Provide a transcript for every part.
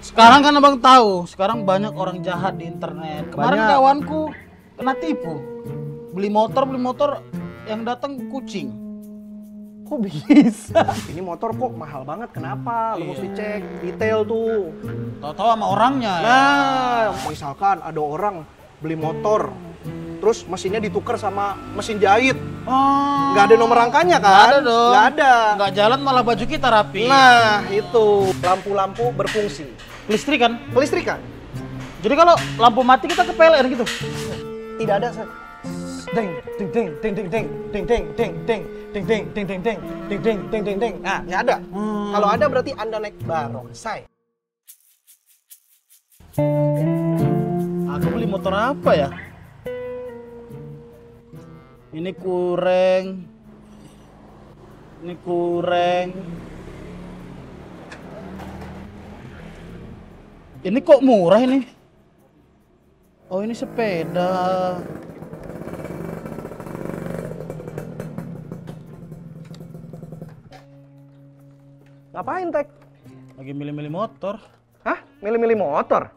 Sekarang kan abang tahu, sekarang banyak orang jahat di internet. Kemarin Banyak. kawanku kena tipu. Beli motor yang datang kucing. Kok bisa? Ini motor kok mahal banget, kenapa? Lu Iya. mesti cek detail tuh. Tahu-tahu sama orangnya ya. Nah, misalkan ada orang beli motor, terus mesinnya ditukar sama mesin jahit. Oh, Nggak ada nomor rangkanya kan? Nggak ada dong. Nggak ada. Nggak jalan malah baju kita rapi. Nah, itu. Lampu-lampu berfungsi. Listrik kan? Kelistrikan? Jadi kalau lampu mati kita ke PLN gitu. Tidak ada. Deng, deng, deng, deng, deng, deng, deng, deng, deng, deng, deng, deng, deng, deng, deng, deng, deng, deng, deng, deng. Nah, nggak ada. Kalau ada berarti Anda naik barongsai. Aku beli motor apa ya? Ini kurang. Ini kurang. Ini kok murah ini? Oh, ini sepeda. Ngapain, Tek? Lagi milih-milih motor. Hah? Milih-milih motor?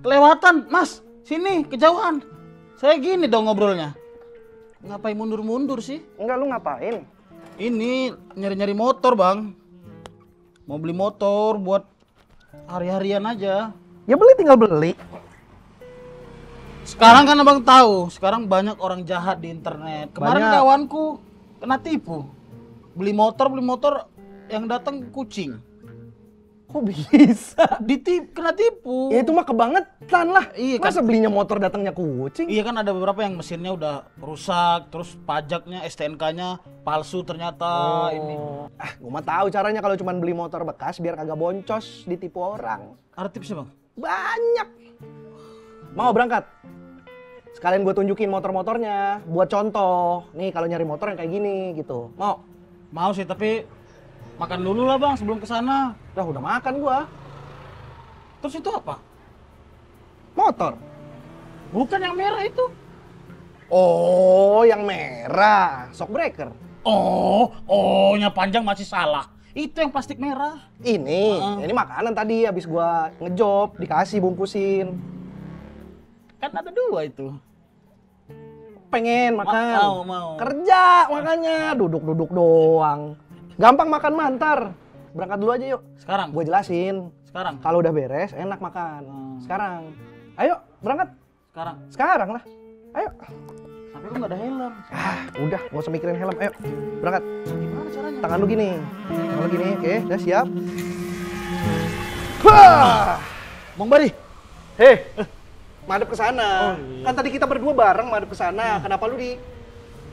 Kelewatan, Mas. Sini, kejauhan. Saya gini dong ngobrolnya. Ngapain mundur-mundur sih? Enggak, lu ngapain? Ini nyari-nyari motor, Bang. Mau beli motor buat hari-harian aja. Ya beli, tinggal beli. Sekarang kan abang tahu, sekarang banyak orang jahat di internet. Kemarin Banyak. kawanku kena tipu. Beli motor yang datang kucing. Kok bisa? Kena tipu. Ya itu mah kebangetan lah. Iya kan? Masa belinya motor datangnya kucing? Iya kan ada beberapa yang mesinnya udah rusak, terus pajaknya, STNK-nya palsu ternyata ini. Ah, gua mah tahu caranya kalau cuma beli motor bekas biar kagak boncos ditipu orang. Ada tipsnya, Bang? Banyak. Mau berangkat? Sekalian gue tunjukin motor-motornya buat contoh. Nih kalau nyari motor yang kayak gini gitu. Mau? Mau sih, tapi makan dulu lah, Bang, sebelum kesana. Udah makan gua. Terus itu apa? Motor. Bukan yang merah itu. Oh, yang merah. Shock breaker. Nya panjang masih salah. Itu yang plastik merah. Ini makanan tadi habis gua ngejob, dikasih bungkusin. Kan ada dua itu. Pengen makan. Mau. Kerja makanya, duduk-duduk doang. Gampang makan mantar. Berangkat dulu aja yuk. Sekarang? Gue jelasin. Sekarang? Kalau udah beres, enak makan. Sekarang. Ayo, berangkat. Sekarang? Sekarang lah. Ayo. Tapi lu nggak ada helm. Udah, gak usah mikirin helm. Ayo, berangkat. Gimana caranya? Tangan lu gini. Tangan lu gini, oke. Udah siap. Wah! Bang Bari. Hei, madep ke sana. Kan tadi kita berdua bareng madep ke sana. Kenapa lu di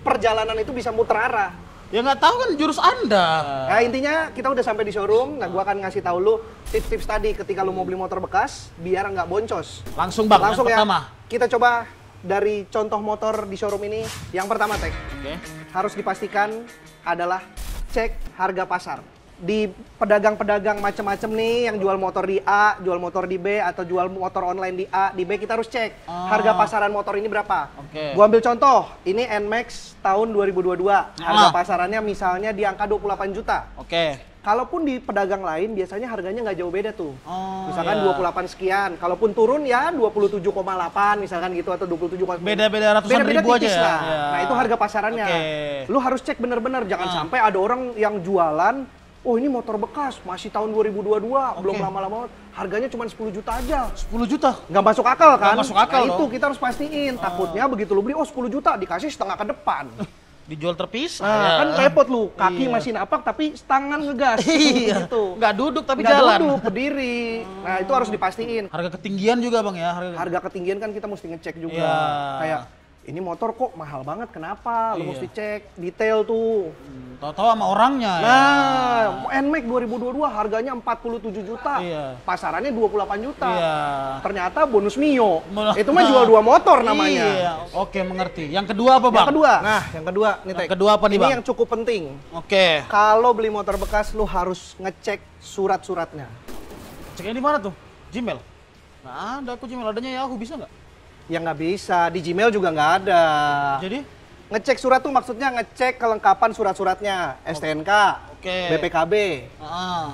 perjalanan itu bisa muter arah? Ya nggak tahu kan jurus Anda. Nah, intinya kita udah sampai di showroom. Nah, gua akan ngasih tahu lu tips-tips tadi ketika lu mau beli motor bekas biar nggak boncos. Langsung, Bang. Langsung yang ya. pertama. Kita coba dari contoh motor di showroom ini. Yang pertama, Tek, Oke. harus dipastikan adalah cek harga pasar. Di pedagang-pedagang macam-macam nih yang jual motor di A, jual motor di B, atau jual motor online di A, di B, kita harus cek harga pasaran motor ini berapa. Oke. Gua ambil contoh, ini NMAX tahun 2022. Harga pasarannya misalnya di angka 28 juta. Oke. Kalaupun di pedagang lain biasanya harganya nggak jauh beda tuh. Misalkan iya. 28 sekian. Kalaupun turun ya 27,8 misalkan gitu atau 27,9. Beda-beda ratusan ribu aja tipis ya. lah. Iya. Nah, itu harga pasarannya. Oke. Lu harus cek bener-bener, jangan sampai ada orang yang jualan, oh ini motor bekas, masih tahun 2022, belum lama-lama, harganya cuma 10 juta aja. 10 juta? Nggak masuk akal kan? Nggak masuk akal nah, itu dong. kita harus pastiin. Takutnya begitu lu beli, oh 10 juta, dikasih setengah ke depan. Dijual terpisah. Nah, ya. kan repot lu, kaki Iya. masih napak tapi tangan ngegas. Iya. Gitu. Nggak duduk tapi Nggak jalan. duduk, berdiri. Nah, itu harus dipastiin. Harga ketinggian juga, Bang ya. Harga ketinggian kan kita mesti ngecek juga. Iya. Kayak ini motor kok mahal banget, kenapa? Lu Iya. mesti cek detail tuh. Tahu-tahu sama orangnya ya. Nah, NMAX 2022 harganya 47 juta. Iya. Pasarannya 28 juta. Iya. Ternyata bonus Mio. Malah- Itu mah jual 2 motor namanya. Iya. Oke, mengerti. Yang kedua apa, Bang? Yang kedua. Nah, yang kedua nih, Yang Tek. kedua apa nih, Ini Bang? yang cukup penting. Oke. Kalau beli motor bekas lu harus ngecek surat-suratnya. Ceknya di mana tuh? Gmail? Nah, ada aku Gmail. Adanya Yahoo, bisa nggak? Ya nggak bisa, di Gmail juga nggak ada. Jadi? Ngecek surat tuh maksudnya ngecek kelengkapan surat-suratnya, STNK, Oke. BPKB. Ah.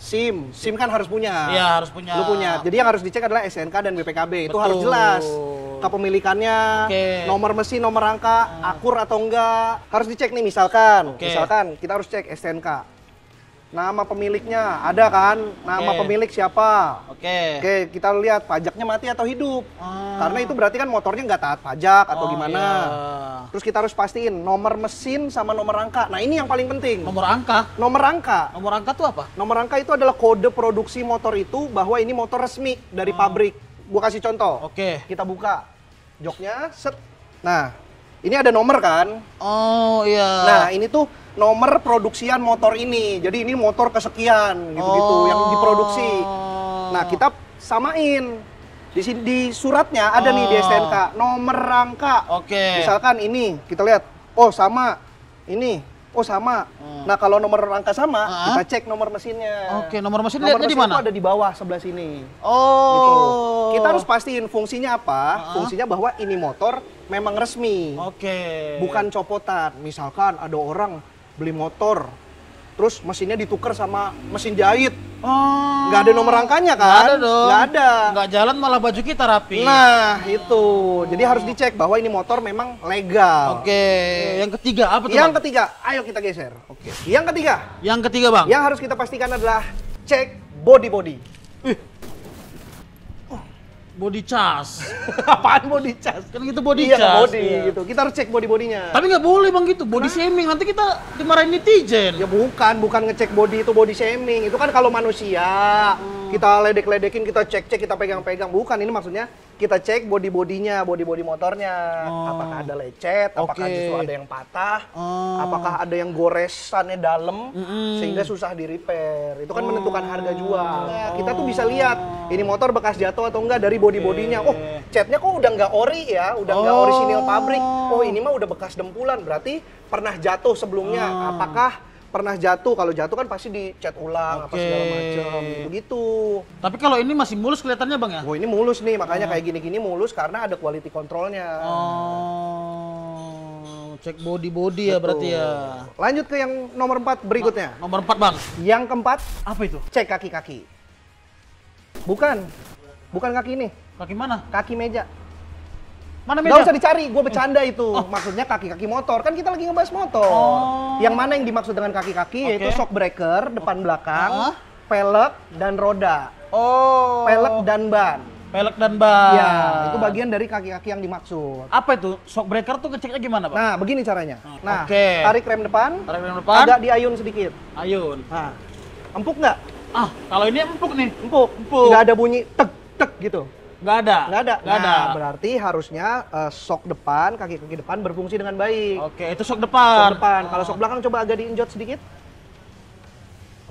SIM kan harus punya. Iya, harus punya. Lu punya. Jadi yang harus dicek adalah STNK dan BPKB. Itu harus jelas. Kepemilikannya, nomor mesin, nomor rangka, akur atau enggak. Harus dicek nih misalkan. Misalkan kita harus cek STNK. Nama pemiliknya ada kan? Nama pemilik siapa? Oke, kita lihat pajaknya mati atau hidup. Karena itu berarti kan motornya nggak taat pajak atau gimana. Iya. Terus kita harus pastiin nomor mesin sama nomor rangka. Nah ini yang paling penting. Nomor angka? Nomor rangka. Nomor rangka itu apa? Nomor rangka itu adalah kode produksi motor itu bahwa ini motor resmi dari pabrik. Gua kasih contoh. Kita buka joknya, set. Nah, ini ada nomor kan? Oh iya. Nah ini tuh nomor produksian motor ini. Jadi ini motor kesekian gitu-gitu yang diproduksi. Nah, kita samain. Di sini di suratnya ada nih di STNK nomor rangka. Misalkan ini kita lihat, oh sama. Ini, oh sama. Nah, kalau nomor rangka sama, kita cek nomor mesinnya. Nomor mesin nomor lihatnya mesin di mana? itu ada di bawah sebelah sini. Gitu. Kita harus pastiin fungsinya apa? Fungsinya bahwa ini motor memang resmi. Bukan copotan. Misalkan ada orang beli motor, terus mesinnya ditukar sama mesin jahit. Nggak ada nomor rangkanya kan? Nggak ada dong. Nggak ada. Nggak jalan malah baju kita rapi. Nah, itu. Jadi harus dicek bahwa ini motor memang legal. Yang ketiga apa tuh? Yang ketiga, ayo kita geser. Yang ketiga. Yang ketiga, Bang. Yang harus kita pastikan adalah cek body. Body charge. Apaan body charge? Kan gitu body Iya, charge. body gitu. Kita harus cek body-bodinya. Tapi nggak boleh Bang gitu, body shaming. Nanti kita dimarahin netizen. Ya bukan ngecek body itu body shaming. Itu kan kalau manusia, kita ledek-ledekin, kita cek-cek, kita pegang-pegang. Bukan, ini maksudnya kita cek body-bodinya, body-body motornya. Apakah ada lecet, apakah justru ada yang patah, apakah ada yang goresannya dalam, sehingga susah di-repair. Itu kan menentukan harga jual. Kita tuh bisa lihat, ini motor bekas jatuh atau enggak dari body-bodinya. Oh, catnya kok udah nggak ori ya, udah nggak orisinil pabrik. Oh, ini mah udah bekas dempulan, berarti pernah jatuh sebelumnya. Apakah pernah jatuh? Kalau jatuh kan pasti dicat ulang apa segala macam gitu. Tapi kalau ini masih mulus kelihatannya Bang ya? Oh, ini mulus nih, makanya kayak gini-gini mulus karena ada quality controlnya. Cek body ya berarti ya. Lanjut ke yang nomor 4 berikutnya. Nomor 4 Bang. Yang keempat, apa itu? cek kaki-kaki. Bukan kaki ini. Kaki mana? Kaki meja. Mana meja? Nggak usah dicari, gue bercanda itu. Maksudnya kaki-kaki motor, kan kita lagi ngebahas motor. Yang mana yang dimaksud dengan kaki-kaki yaitu shock breaker, depan belakang, pelek dan roda. Pelek dan ban. Pelek dan ban. Ya, itu bagian dari kaki-kaki yang dimaksud. Apa itu? Shock breaker tuh ngeceknya gimana, Pak? Nah, begini caranya. Nah, tarik rem depan, agak diayun sedikit. Ayun. Nah, empuk nggak? Kalau ini empuk nih. Empuk. Nggak ada bunyi tek gitu. Nggak ada. Nah, berarti harusnya shock depan, kaki-kaki depan berfungsi dengan baik. Itu shock depan. Kalau shock belakang coba agak diinjot sedikit.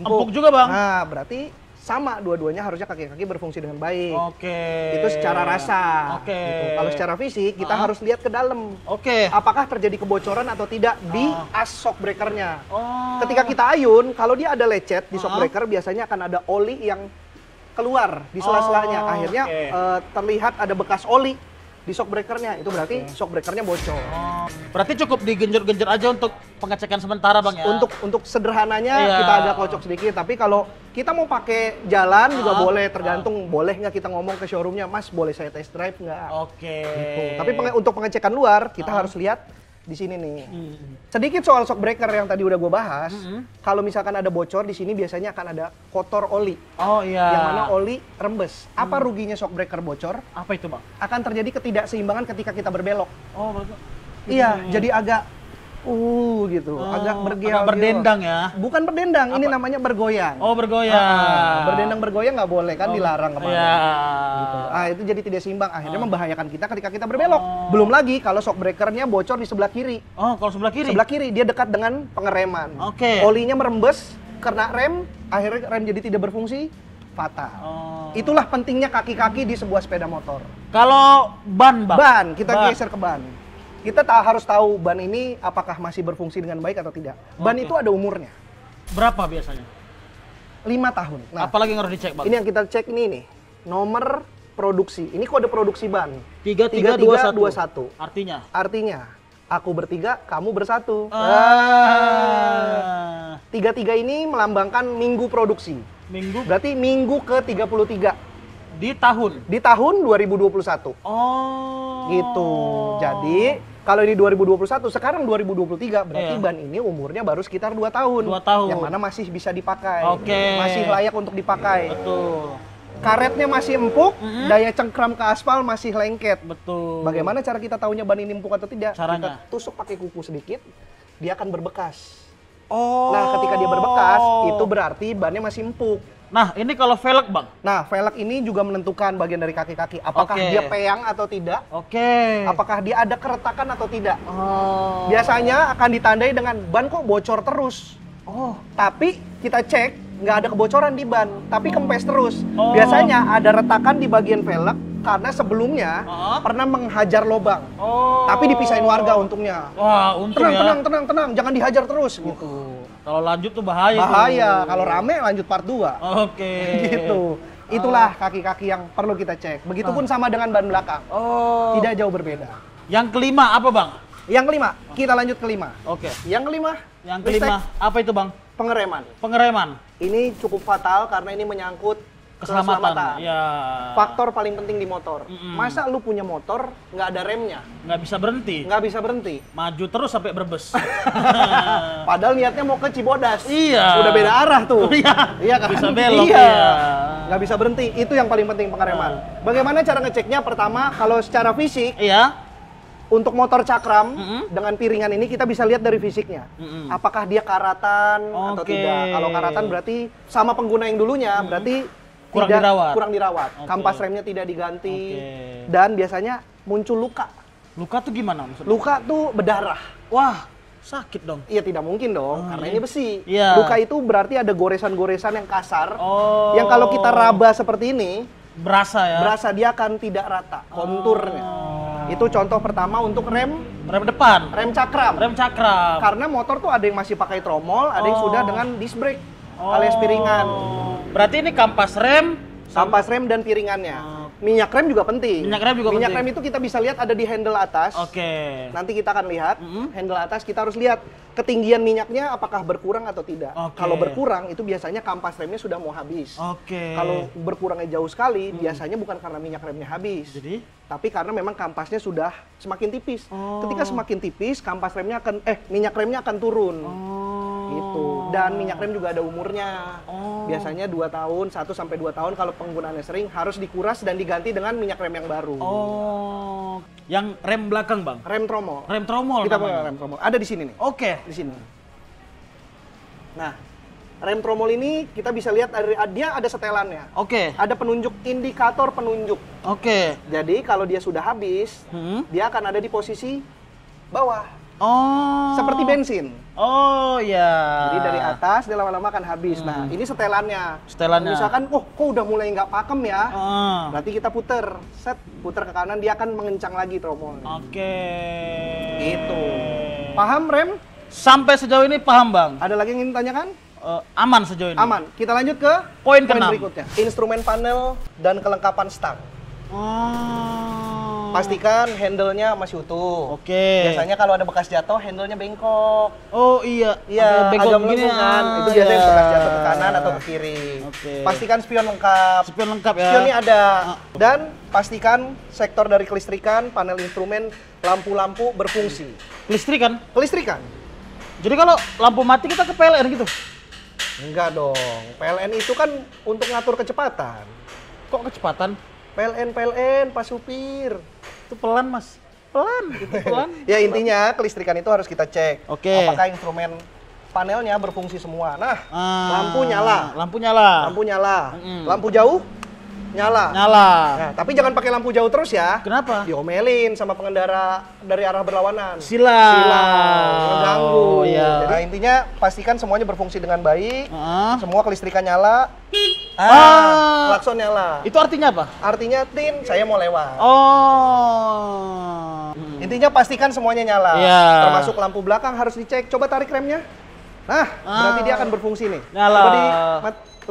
Empuk juga Bang. Nah, berarti sama dua-duanya harusnya kaki-kaki berfungsi dengan baik. Itu secara rasa. Gitu. Kalau secara fisik kita harus lihat ke dalam. Apakah terjadi kebocoran atau tidak di as shock breakernya. Ketika kita ayun, kalau dia ada lecet di shock breaker biasanya akan ada oli yang keluar di sela-selanya. Akhirnya terlihat ada bekas oli di shock breakernya. Itu berarti shock breakernya bocor. Berarti cukup digenjot-genjot aja untuk pengecekan sementara Bang ya? Untuk sederhananya kita agak kocok sedikit. Tapi kalau kita mau pakai jalan juga boleh. Tergantung boleh nggak kita ngomong ke showroomnya, Mas boleh saya test drive nggak? Gitu. Tapi untuk pengecekan luar kita harus lihat di sini nih. Sedikit soal shock breaker yang tadi udah gue bahas. Kalau misalkan ada bocor di sini biasanya akan ada kotor oli. Yang mana oli rembes. Apa ruginya shock breaker bocor? Apa itu Bang? Akan terjadi ketidakseimbangan ketika kita berbelok. Berarti. Iya, jadi agak gitu. Agak berdendang ya? Bukan berdendang, ini namanya bergoyang. Bergoyang. Bergoyang nggak boleh kan, dilarang kemarin. Gitu. Itu jadi tidak seimbang, akhirnya membahayakan kita ketika kita berbelok. Belum lagi kalau shock breakernya bocor di sebelah kiri. Kalau sebelah kiri? Sebelah kiri, dia dekat dengan pengereman. Olinya merembes, kena rem, akhirnya rem jadi tidak berfungsi, fatal. Itulah pentingnya kaki-kaki di sebuah sepeda motor. Kalau ban Bang? Ban, kita geser ke ban. Kita harus tahu ban ini apakah masih berfungsi dengan baik atau tidak. Ban itu ada umurnya. Berapa biasanya? 5 tahun. Nah, apalagi yang harus dicek Bang? Ini yang kita cek nih. Nomor produksi. Ini kode produksi ban. 3321. Artinya? Aku bertiga, kamu bersatu. 33 ini melambangkan minggu produksi. Minggu Berarti minggu ke-33 di tahun. di tahun 2021. Oh. Gitu. Jadi kalau ini 2021, sekarang 2023, berarti Iya. ban ini umurnya baru sekitar 2 tahun. 2 tahun. Yang mana masih bisa dipakai. Oke. Masih layak untuk dipakai. Betul. Karetnya masih empuk, daya cengkram ke aspal masih lengket. Betul. Bagaimana cara kita tahunya ban ini empuk atau tidak? Caranya? Kita tusuk pakai kuku sedikit, dia akan berbekas. Oh. Nah, ketika dia berbekas, itu berarti bannya masih empuk. Nah, ini kalau velg, Bang. Nah, velg ini juga menentukan bagian dari kaki-kaki. Apakah Oke. dia peyang atau tidak? Oke. Apakah dia ada keretakan atau tidak? Oh. Biasanya akan ditandai dengan ban kok bocor terus. Oh. Tapi kita cek, nggak ada kebocoran di ban, tapi kempes terus. Oh. Biasanya ada retakan di bagian velg karena sebelumnya pernah menghajar lobang. Oh. Tapi dipisahin warga untungnya. Wah, untung ya. Tenang, jangan dihajar terus gitu. Kalau lanjut tuh bahaya. Bahaya, tuh. kalau rame lanjut part 2. Oke. Gitu. Itulah kaki-kaki yang perlu kita cek. Begitupun sama dengan ban belakang. Oh. Tidak jauh berbeda. Yang kelima apa, Bang? Yang kelima, kita lanjut ke 5. Oke. Yang kelima, Yang kelima apa itu, Bang? pengereman. Pengereman. Ini cukup fatal karena ini menyangkut Keselamatan. Ya. Faktor paling penting di motor. Masa lu punya motor nggak ada remnya? Nggak bisa berhenti. Nggak bisa berhenti. Maju terus sampai Brebes. Padahal niatnya mau ke Cibodas. Iya. Udah beda arah tuh. Iya. Iya kan? Bisa belok, Iya. iya. Nggak bisa berhenti. Itu yang paling penting pengereman. Bagaimana cara ngeceknya? Pertama, kalau secara fisik, Iya. untuk motor cakram dengan piringan ini kita bisa lihat dari fisiknya. Apakah dia karatan atau Oke. tidak. Kalau karatan berarti sama pengguna yang dulunya, berarti Kurang tidak- dirawat. kurang dirawat. Oke. Kampas remnya tidak diganti. Oke. Dan biasanya muncul luka. Luka tuh gimana maksudnya? Luka tuh berdarah. Wah, sakit dong. Iya tidak mungkin dong, karena iya. ini besi. Iya. Luka itu berarti ada goresan-goresan yang kasar. Oh. Yang kalau kita raba seperti ini, Berasa ya. berasa dia akan tidak rata konturnya. Oh. Itu contoh pertama untuk rem Rem depan. rem cakram. Rem cakram. Karena motor tuh ada yang masih pakai tromol, ada yang Oh. sudah dengan disc brake alias piringan. Berarti ini kampas rem. Kampas rem dan piringannya. Minyak rem juga penting. Minyak rem juga Minyak penting. rem itu kita bisa lihat ada di handle atas. Oke. Nanti kita akan lihat handle atas, kita harus lihat ketinggian minyaknya apakah berkurang atau tidak. Oke. Kalau berkurang itu biasanya kampas remnya sudah mau habis. Oke. Kalau berkurangnya jauh sekali, biasanya bukan karena minyak remnya habis. Jadi? Tapi karena memang kampasnya sudah semakin tipis. Oh. Ketika semakin tipis, kampas remnya akan minyak remnya akan turun. Gitu. Dan minyak rem juga ada umurnya. Biasanya 2 tahun, 1 sampai 2 tahun kalau penggunaannya sering harus dikuras dan diganti dengan minyak rem yang baru. Oh. Yang rem belakang, Bang. Rem tromol. Rem tromol Kita namanya. pakai rem tromol. Ada di sini nih. Oke. Di sini. Nah, rem tromol ini kita bisa lihat dia ada setelannya. Oke. Ada penunjuk, indikator penunjuk. Oke. Jadi kalau dia sudah habis, dia akan ada di posisi bawah. Oh. Seperti bensin. Oh, ya. Jadi dari atas dia lama-lama akan habis. Nah, ini setelannya. Setelannya. Misalkan, kok udah mulai nggak pakem ya. Ah. Berarti kita puter. Puter ke kanan, dia akan mengencang lagi tromol. Oke. Gitu. Paham rem? Sampai sejauh ini paham, Bang. Ada lagi yang ingin ditanyakan? Aman sejauh ini. Aman. Kita lanjut ke Poin ke-6. berikutnya. Instrumen panel dan kelengkapan stang. Oh. Pastikan handle-nya masih utuh. Oke. Biasanya kalau ada bekas jatuh, handle-nya bengkok. Oh iya. Iya, Ada bengkok agak gini. melengkung kan. Itu biasanya bekas jatuh ke kanan atau ke kiri. Oke. Pastikan spion lengkap. Spion lengkap ya. Spionnya ada. Dan pastikan sektor dari kelistrikan, panel instrumen, lampu-lampu berfungsi. Kelistrikan. Kelistrikan? Jadi kalau lampu mati kita ke PLN gitu. Enggak dong. PLN itu kan untuk ngatur kecepatan. Kok kecepatan? PLN, Pak Supir. Itu pelan, Mas. Pelan, itu pelan. Ya intinya kelistrikan itu harus kita cek. Oke. Apakah instrumen panelnya berfungsi semua. Nah, lampu nyala. Lampu nyala. Lampu nyala. Lampu jauh nyala. Nyala. Nah, tapi jangan pakai lampu jauh terus ya. Kenapa? Diomelin sama pengendara dari arah berlawanan. Silau. Ngeganggu. Oh, iya. Nah, intinya pastikan semuanya berfungsi dengan baik. Ah. Semua kelistrikan nyala. Klakson nyala. Itu artinya apa? Artinya tin, saya mau lewat. Oh. Intinya pastikan semuanya nyala. Iya. Termasuk lampu belakang harus dicek. Coba tarik remnya. Nah, berarti dia akan berfungsi nih. Nyala. Coba